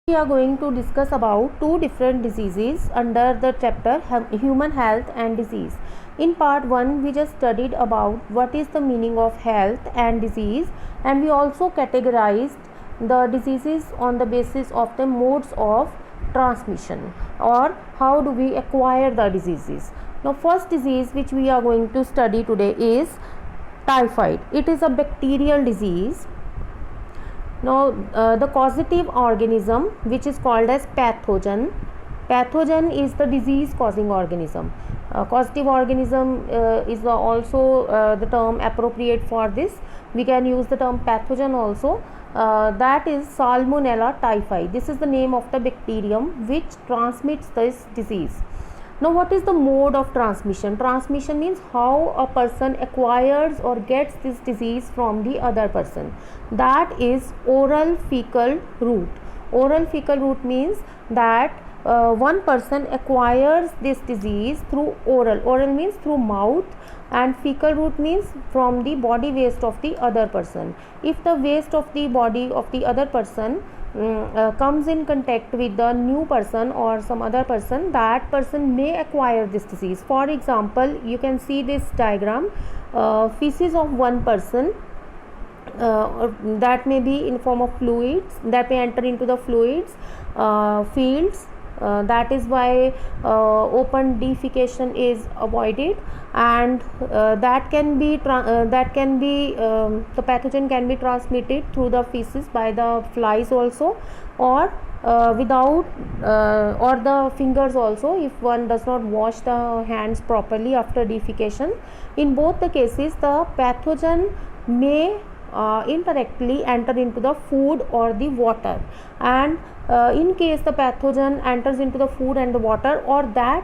We are going to discuss about two different diseases under the chapter Human Health and Disease. In part 1 we just studied about what is the meaning of health and disease, and we also categorized the diseases on the basis of the modes of transmission, or how do we acquire the diseases. Now first disease which we are going to study today is typhoid. It is a bacterial disease. Now the causative organism which is called as pathogen. Pathogen is the disease causing organism. Causative organism is also the term appropriate for this. We can use the term pathogen also. That is Salmonella typhi. This is the name of the bacterium which transmits this disease. Now what is the mode of transmission? Transmission means how a person acquires or gets this disease from the other person. That is oral fecal route. Oral fecal route means that one person acquires this disease through oral. Oral means through mouth, and fecal route means from the body waste of the other person. If the waste of the body of the other person comes in contact with the new person or some other person, that person may acquire this disease. For example, you can see this diagram. Feces of one person, that may be in form of fluids, that may enter into the fluids, fields. That is why open defecation is avoided, and that can be the pathogen can be transmitted through the feces by the flies also, or without or the fingers also, if one does not wash the hands properly after defecation. In both the cases, the pathogen may indirectly enter into the food or the water, and in case the pathogen enters into the food and the water, or that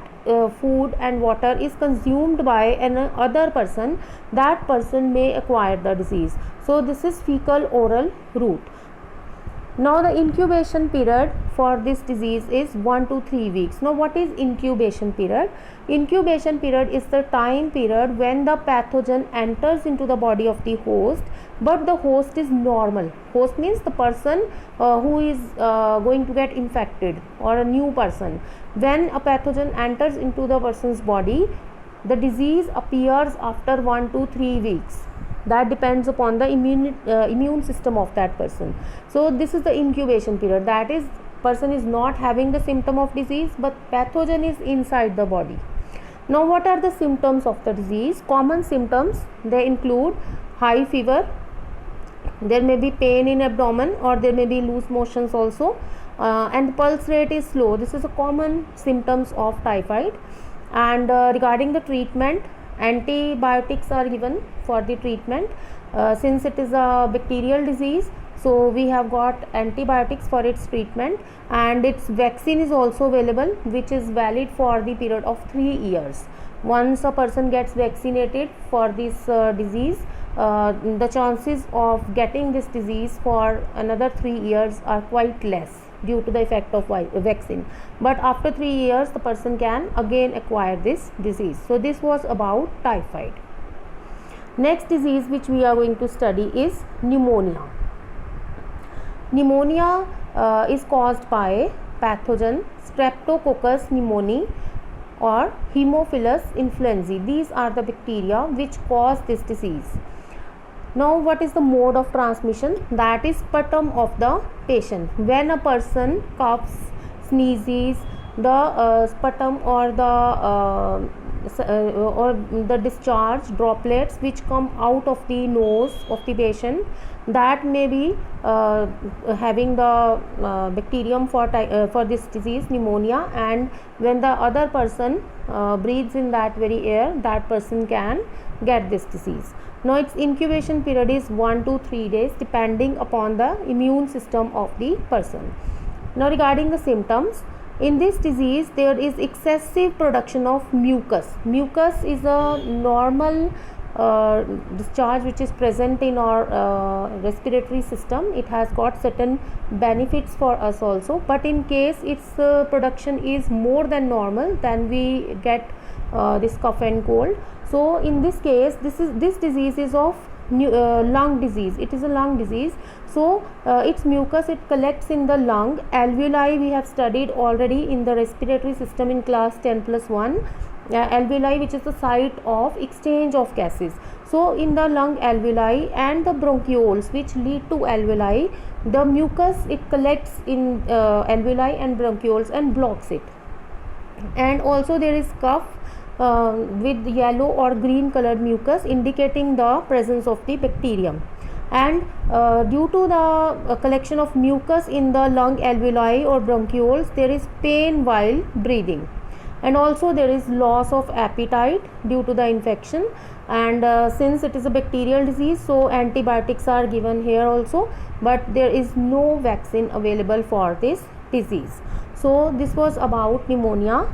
food and water is consumed by another person, that person may acquire the disease. So this is fecal oral route. Now the incubation period for this disease is 1 to 3 weeks. Now what is incubation period? Incubation period is the time period when the pathogen enters into the body of the host, but the host is normal. Host means the person who is going to get infected, or a new person. When a pathogen enters into the person's body, the disease appears after 1 to 3 weeks. That depends upon the immune system of that person. So this is the incubation period. That is, person is not having the symptom of disease, but pathogen is inside the body. Now what are the symptoms of the disease? Common symptoms, they include high fever, there may be pain in abdomen, or there may be loose motions also, and pulse rate is slow. This is a common symptoms of typhoid. And regarding the treatment, antibiotics are given for the treatment. Since it is a bacterial disease, so we have got antibiotics for its treatment, and its vaccine is also available, which is valid for the period of 3 years. Once a person gets vaccinated for this disease, the chances of getting this disease for another 3 years are quite less due to the effect of vaccine. But after 3 years, the person can again acquire this disease. So this was about typhoid. Next disease which we are going to study is pneumonia. Pneumonia is caused by pathogen Streptococcus pneumoniae or Haemophilus influenzae. These are the bacteria which cause this disease. Now what is the mode of transmission? That is sputum of the patient. When a person coughs, sneezes, the sputum or the discharge droplets which come out of the nose of the patient, that may be having the bacterium for this disease, pneumonia, and when the other person breathes in that very air, that person can get this disease. Now its incubation period is 1 to 3 days depending upon the immune system of the person. Now regarding the symptoms, in this disease there is excessive production of mucus. Mucus is a normal discharge which is present in our respiratory system. It has got certain benefits for us also, but in case its production is more than normal, then we get this cough and cold. So in this case, this disease is of lung disease. It is a lung disease. So its mucus, it collects in the lung. Alveoli we have studied already in the respiratory system in class 10+1. Alveoli, which is the site of exchange of gases. So in the lung alveoli and the bronchioles which lead to alveoli, the mucus, it collects in alveoli and bronchioles and blocks it. And also there is cough with yellow or green colored mucus indicating the presence of the bacterium. And due to the collection of mucus in the lung alveoli or bronchioles, there is pain while breathing. And also there is loss of appetite due to the infection. And since it is a bacterial disease, so antibiotics are given here also, but there is no vaccine available for this disease. So this was about pneumonia.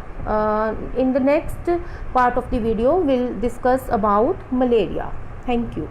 In the next part of the video, we'll discuss about malaria. Thank you.